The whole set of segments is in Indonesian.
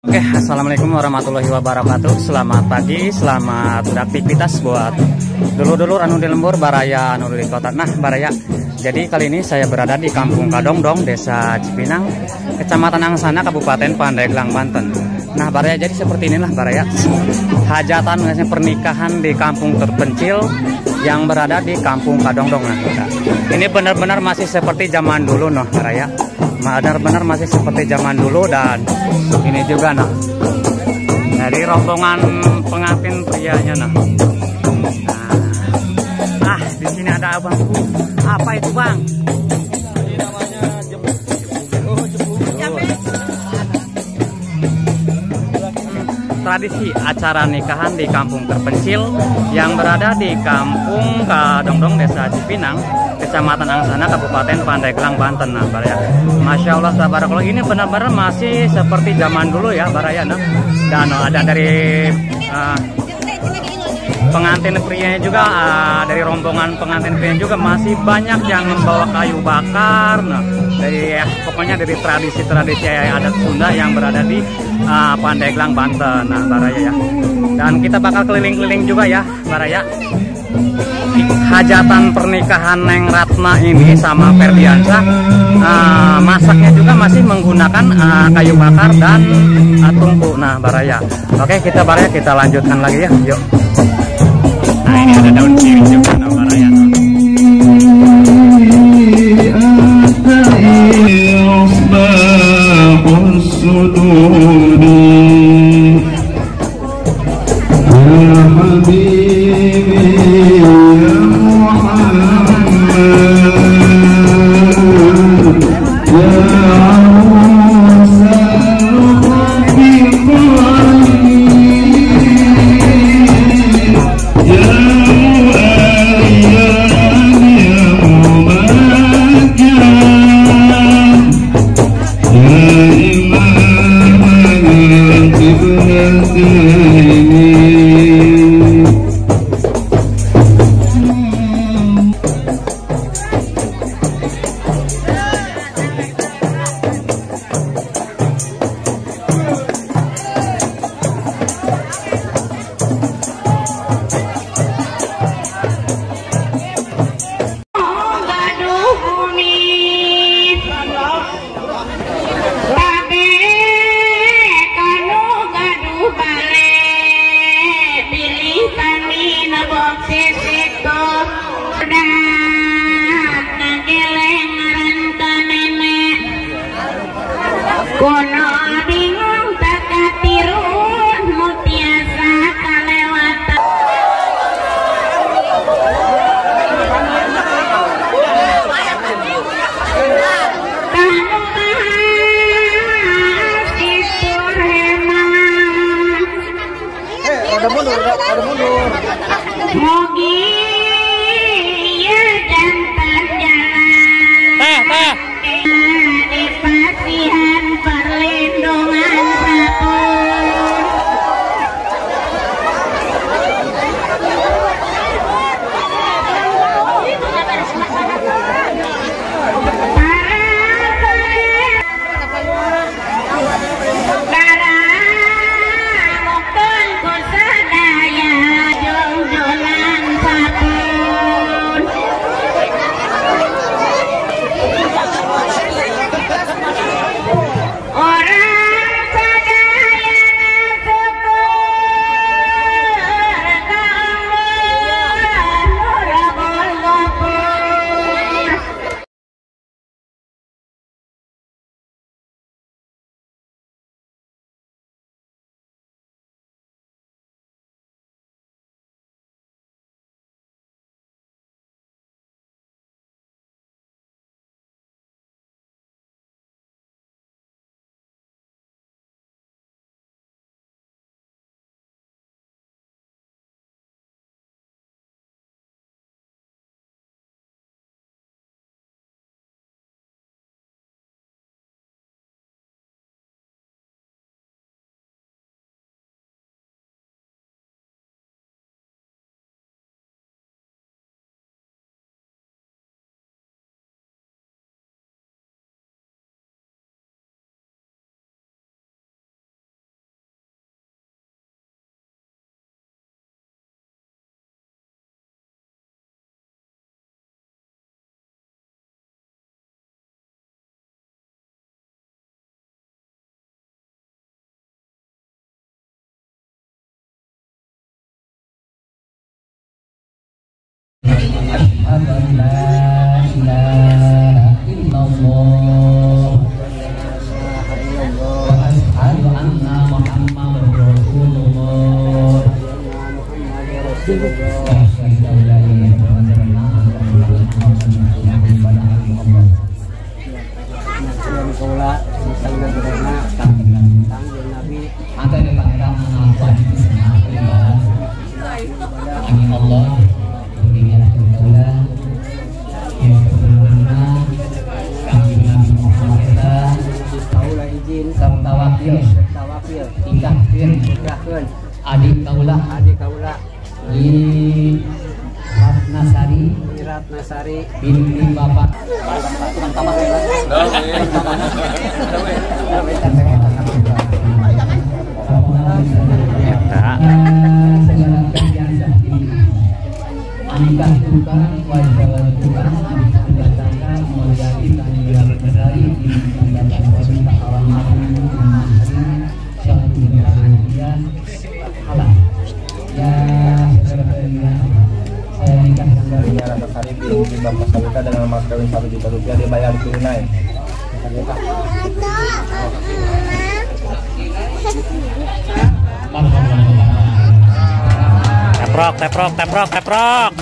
Oke, assalamualaikum warahmatullahi wabarakatuh. Selamat pagi, selamat beraktivitas buat dulur-dulur anu di lembur baraya anu di kota. Nah, baraya. Jadi kali ini saya berada di Kampung Kadongdong, Desa Cipinang, Kecamatan Angsana, Kabupaten Pandeglang, Banten. Nah, baraya, jadi seperti inilah baraya. Hajatan pernikahan di kampung terpencil yang berada di Kampung Kadongdong. Nah, ini benar-benar masih seperti zaman dulu, noh, baraya. Benar-benar masih seperti zaman dulu, dan ini juga nah dari rombongan pengantin prianya nah. Di sini ada abangku. Apa itu, Bang? Ini namanya jebuk. Tradisi acara nikahan di kampung terpencil yang berada di Kampung Kadongdong, Desa Cipinang, Kecamatan Angsana, Kabupaten Pandeglang, Banten. Nah, baraya. Masya Allah, tabarakallah, ini benar-benar masih seperti zaman dulu ya, baraya. Nah, dan ada dari pengantin prianya juga, dari rombongan pengantin prianya juga masih banyak yang membawa kayu bakar. Nah, dari pokoknya dari tradisi-tradisi adat Sunda yang berada di Pandeglang, Banten. Nah, baraya ya. Dan kita bakal keliling-keliling juga ya, baraya. Hajatan pernikahan Neng Ratna ini sama Ferdiansyah, masaknya juga masih menggunakan kayu bakar dan tungku. Nah, baraya. Oke, kita baraya, kita lanjutkan lagi ya. Yuk. Nah, ini ada daun sirih juga, nah, baraya. Ada mundur. Mogi ya jantan jalan. Di pasihan perlindungan satu. Satu adik kaula Ratnasari binti Bapak Ratnasari binti Bapak Sawita dengan mas kawin 1 juta rupiah dibayar tunai. Teprok.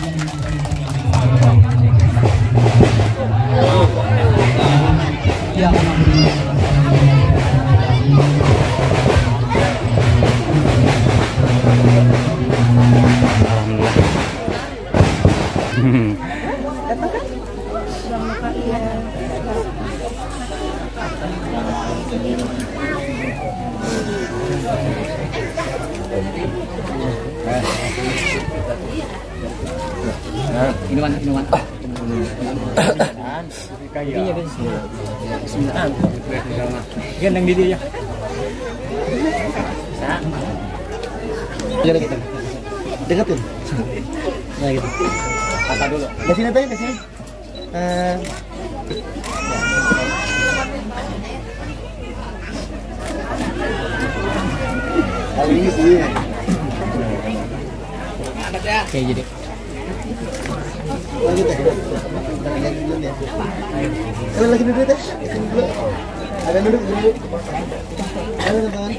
Minuman. Gendeng di dia. Deketin. Nah gitu. Kata dulu. Ke sini teh, ke sini. Kali ini sih. Oke, jadi Lanjut ya. Kalian lagi duduk teh. Ada duduk dulu. Halo teman.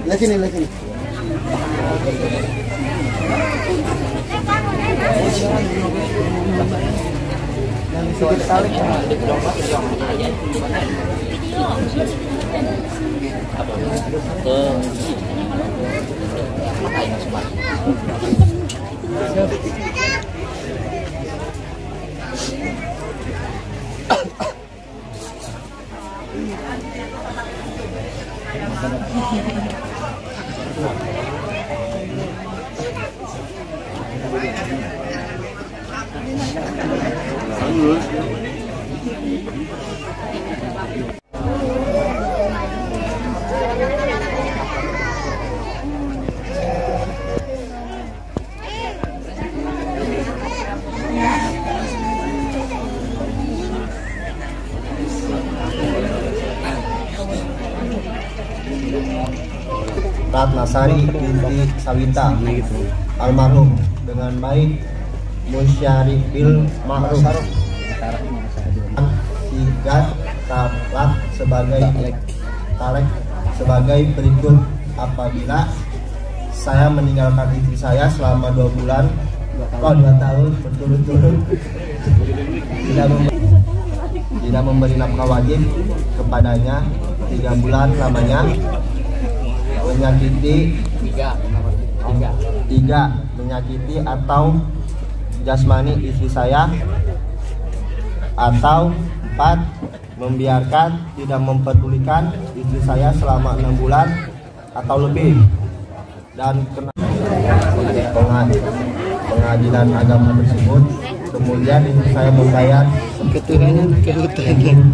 Lagi sini. Ratnasari binti Sawita almarhum dengan baik Musyarifil Ma'ruf Sigat talak sebagai berikut. Apabila saya meninggalkan istri saya selama 2 tahun berturut-turut tidak memberi nafkah wajib kepadanya 3 bulan lamanya, menyakiti atau jasmani istri saya, atau 4 membiarkan tidak mempedulikan istri saya selama 6 bulan atau lebih, dan kena pengadilan agama tersebut. Kemudian istri saya membayar Rp1.000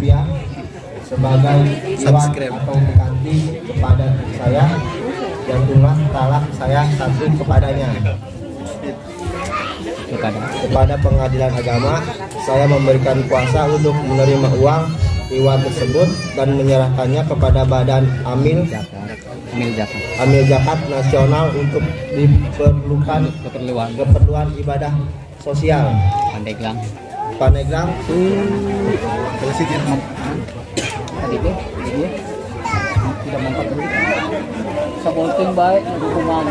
sebagai iwan atau ganti kepada istri saya, jatuhlah talak saya 1 kepadanya. Kepada pengadilan agama saya memberikan kuasa untuk menerima uang hewan tersebut dan menyerahkannya kepada Badan Amil Zakat Nasional untuk diperlukan keperluan ibadah sosial. Pandeglang. Tadi itu tidak mempat duit. Sabolting baik dukungan.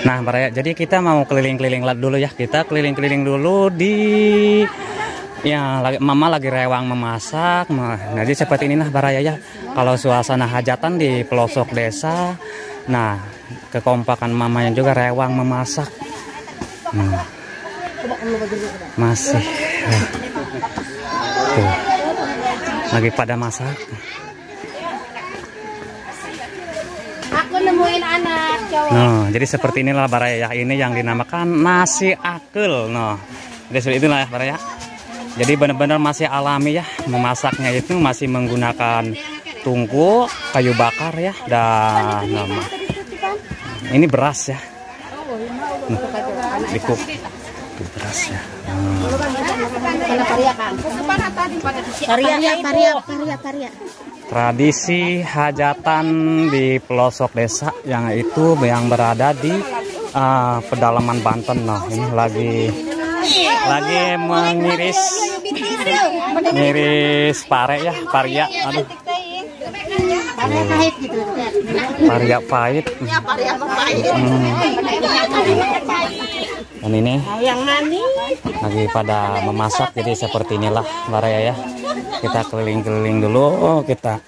Nah, Baraya, jadi kita mau keliling-keliling dulu ya. Kita keliling-keliling dulu di ya mama lagi rewang memasak. Nah, jadi seperti ini nah Baraya ya. Kalau suasana hajatan di pelosok desa. Nah, kekompakan mamanya juga rewang memasak. Masih tuh, lagi pada masak. Aku nemuin anak cowok. Nah, jadi seperti inilah Baraya ya. Ini yang dinamakan nasi akel. Nah, jadi seperti itulah ya Baraya. Jadi benar-benar masih alami ya. Memasaknya itu masih menggunakan tungku, kayu bakar ya, dan ini beras ya. Dikuk beras ya. Paria. Tradisi hajatan di pelosok desa yang itu yang berada di pedalaman Banten. Nah, ini lagi mengiris pare ya, paria. Aduh. Paria pahit. Dan ini lagi pada memasak, jadi seperti inilah Baraya ya. Kita keliling-keliling dulu, kita.